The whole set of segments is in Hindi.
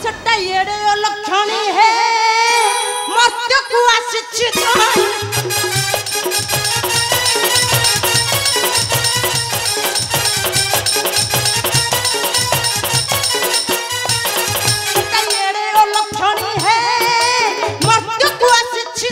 सेटा येड़े लक्षणी है मर्त्य को आसिछि सेटा येड़े लक्षणी है मर्त्य को आसिछि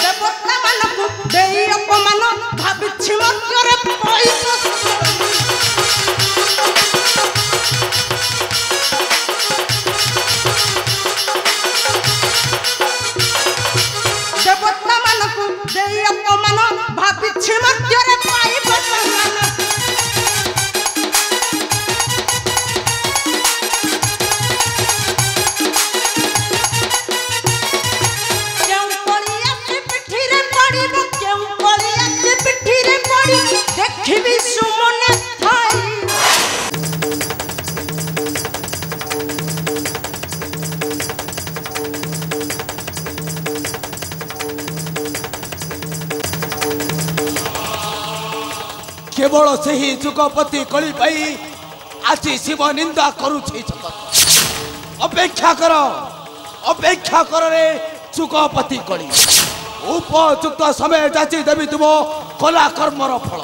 देवता मानकु देई अपमान भाबिछि मर्त्यरे पैसा देवता मानकु देई अपमान भाबिछि मर्त्यरे पाइब सम्मान देखी सुमने थाई केवल से ही जुगपति कली पाई आज शिव निंदा करुछि जगत अपेक्षा कर रे जुगपति कली उपयुक्त समय जाची देवी तुम कला कर्मर फल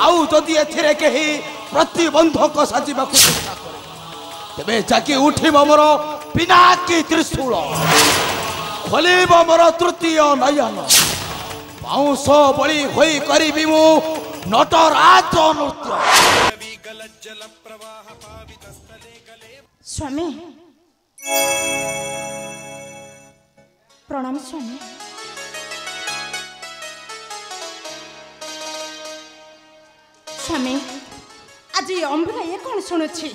आउ जदि एथिरे केही प्रतिबंधक साजिबाकु चेष्टा करे तेबे जाकी उठिब मोर पिनाकी त्रिशूल खोलिब मोर तृतीय नयन पाउस बळी होई करिबि मु नटराज नृत्य। स्वामी प्रणाम स्वामी स्वामी आज अंबिका ये कौन शुणुछि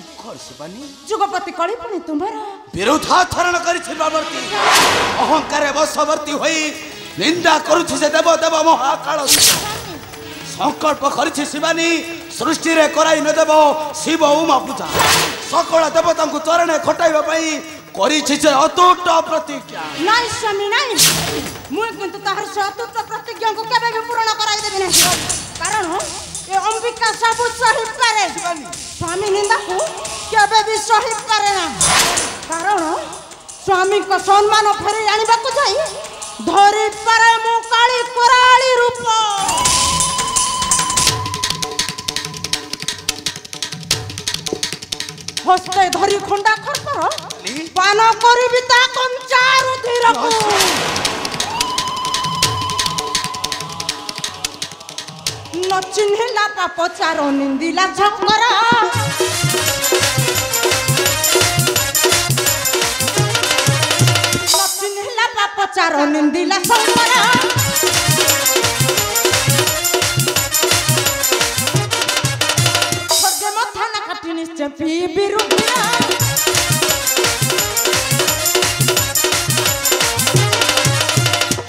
जुगपति कली पुणी तुम्हारा विरोधाचरण करवर्ती अहंकार वशवर्ती होई निंदा करुछि से देव देव महाकाल संकल्प करिछि शिवानी सृष्टि रे कराई न देव शिव उमा पूजा सकल देवता को चरणे खटाइबा पई करिछि जे अतुट प्रतिज्ञा नाही स्वामी नाही मु किंतु ताहर से अतुट प्रतिज्ञा को केबे भी पूर्ण कराई देबि नाही कारण ये अंबिका सब सही करे स्वामी निंदा को केबे भी सही करे ना कारण स्वामी को सम्मान फेरी आनिबा को जाई धरी पारे मु काली कोराली रूप हस्ते धरी खंडा खरपर पान करिबि ता कंचा रुधिर को न चिन्हिला पाप चारो निंदिला झंकर न चिन्हिला पाप चारो निंदिला झंकर स्वर्ग मथा न काटी निश्चय पी बिरुदिया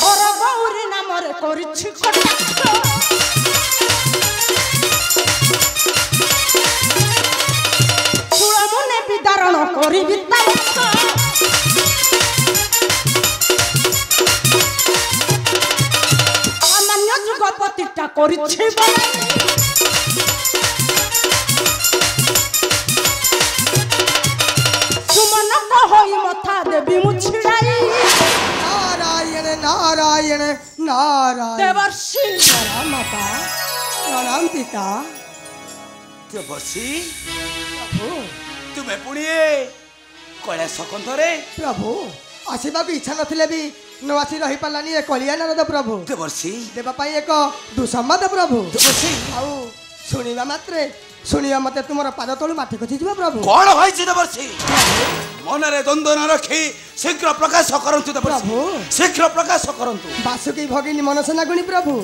हर गौरी नामरे करिछि कटाक्ष विदारण करी सामान्य जुगपतिटा करिछि सुमन कहई मथा देवी मुछिड़ाई नारायण नारायण नारायण देवर्षि माता प्रणाम पिता देवर्षि तुम्हें पुणी कले सकंधरे प्रभु आसवा भी इच्छा नथिले भी न आसी रही पालानी ए कलिया नारद प्रभु देवर्षि देवा पाई एक दुसंवाद प्रभु देवर्षि आउ सुनिबा मात्रे सुनिया मते तुमर पाद तळु माटी खछि जिबा प्रभु कोन होइछि देवर्षि मनरे द्वंद्व न रखी शीघ्र प्रकाश करंतु देवर्षि प्रभु शीघ्र प्रकाश करंतु बासुकी भगिनी मनसना गुणी प्रभु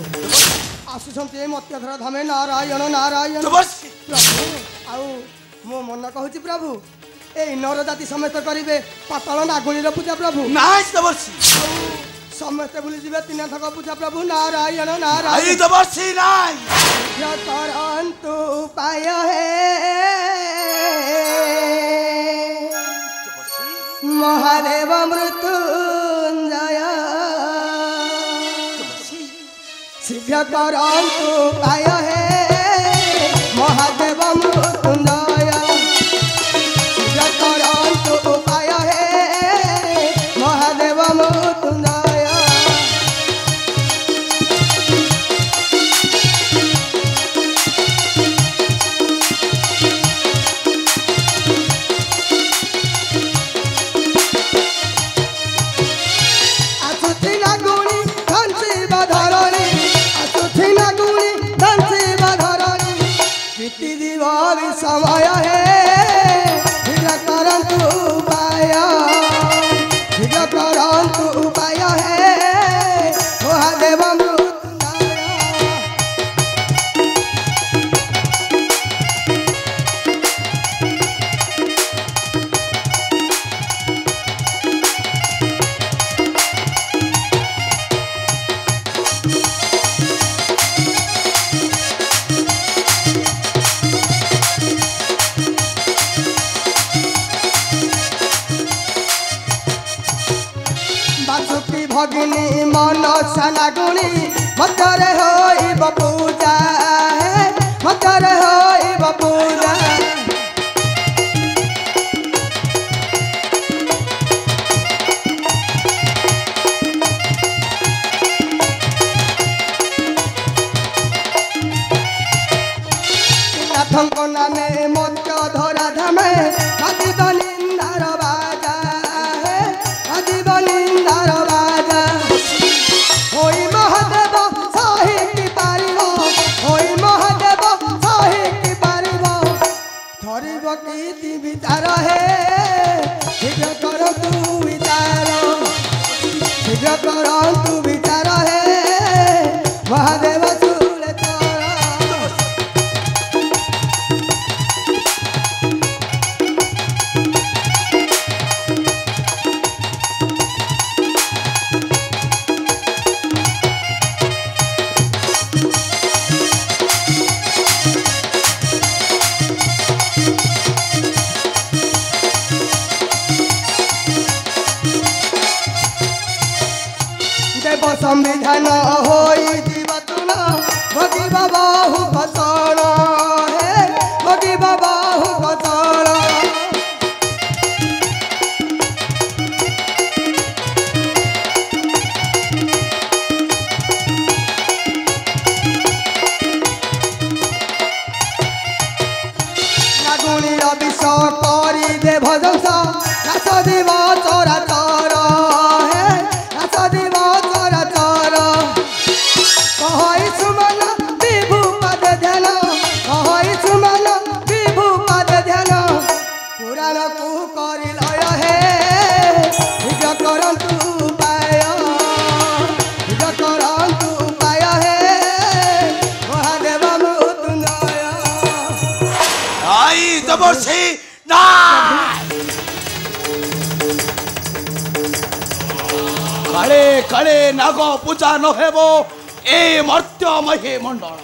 आसुसंती मत्यधर धामे नारायण नारायण देवर्षि प्रभु आउ मो मन कहूची प्रभु এই নরজাতি সমস্ত করিবে পাতাল নাগুণীর পূজা প্রভু নাই দেবর্ষি সমস্ত ভুলি যাবে ত্রিনাথক পূজা প্রভু নারায়ণ নারায়ণ আই দেবর্ষি নাই করন্তু পায় হে মহাদেব মৃত্যুঞ্জয় শীঘ্র করন্তু পায় হে মহাদেব মৃত্যুঞ্জয় শীঘ্র করন্তু পায় হে মহাদেব মৃত্যুঞ্জয় समय है शीघ्र करन्तु उपाय शीघ्र करन्तु उपाय है महादेव भगिनी मन सनागुणी मतर होइब पूजा मतर होइब पूजा नाथंक नामे मत्य धरा धामे आदिब निंदार बाजा आदिब निंदार बाजा होई महादेव साहित्य पारिब होई महादेव साहित्य पारिब धरिब कीति विचार हे शीघ्र करतु विचार शीघ्र करतु विचार हे महादेव चूले संविधान होई जीवतुना भगिब बाहु भसण हे भगिब बाहु भसण नागुणीर विष करी दे भजंस नाच देव चरा चर हे नाच देव सुमन विभु पद ध्यान कहई सुमन विभु पद ध्यान पुराण को कर लय हे शीघ्र करन्तु उपाय शीघ्र करन्तु उपाय हे महादेव मृत्युंजय आई देबर्षि ना काले काले नाग पूजा न हेबो ए मर्त्यमही मंडल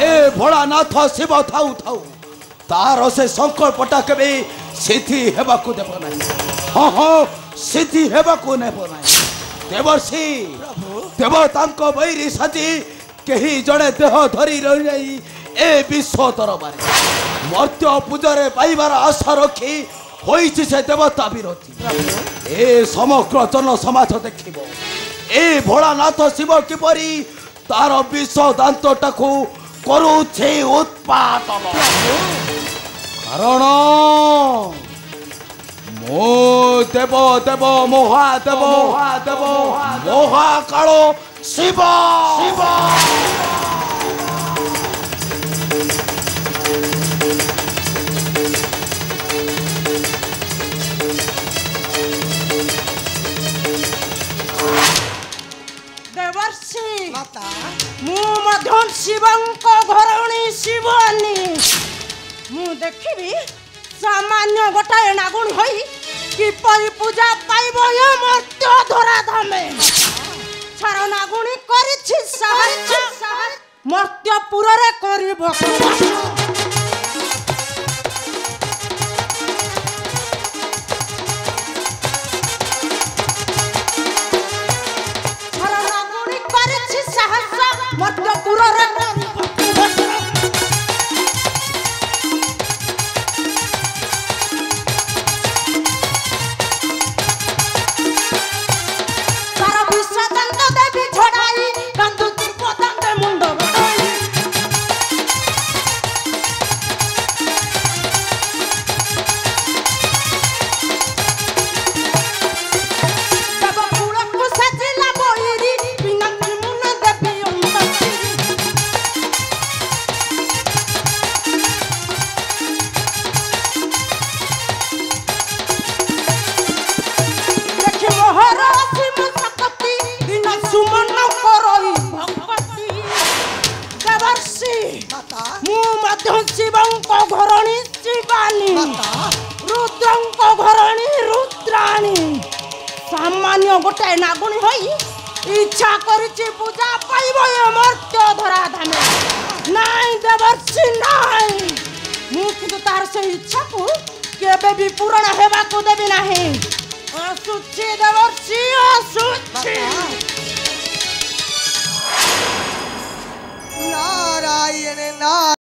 ए भोलानाथ शिव थाउ थाउ तार से संकल्पटा केबे सिद्धि हेबाकु देब नाही हाँ हाँ सिद्धि हेबाकु नेब नाही देवर्षि देवतांको बैरी साजी केही जड़े देह धरी रही जाई ए विश्व दरबार मर्त्य पूजारे पाइबार आशा रखी होइछि से देवता विरोधी ए समग्र जन समाज देखिबो ए भोलानाथ शिव किपरि तार विष दांतटाकू करुछे उत्पादन कारण मो देव देव महादेव महाकाल शिव शिव शिवंक घरणी शिवानी मु देखिबी सामान्य गोटाए नागुणी होई किपरि पूजा पाइबो ये मर्त्य धरा धामे छार नागुणी करिछि साहस्य मर्त्यपुर रे करिबो छार नागुणी करिछि साहस्य मर्त्यपुर रे शिवंको घरणी शिवानी रुद्रंको घरणी रुद्राणी सामान्य गोटाए नागुणी होई इच्छा करिछि पूजा पाइबो ये मर्त्य धरा धामे नाई देवर्षि नाई मु किंतु तार से इच्छा को केबे भी पूर्ण हेबा को देबी नाही असुछि देवर्षि असुछि नारायण नारायण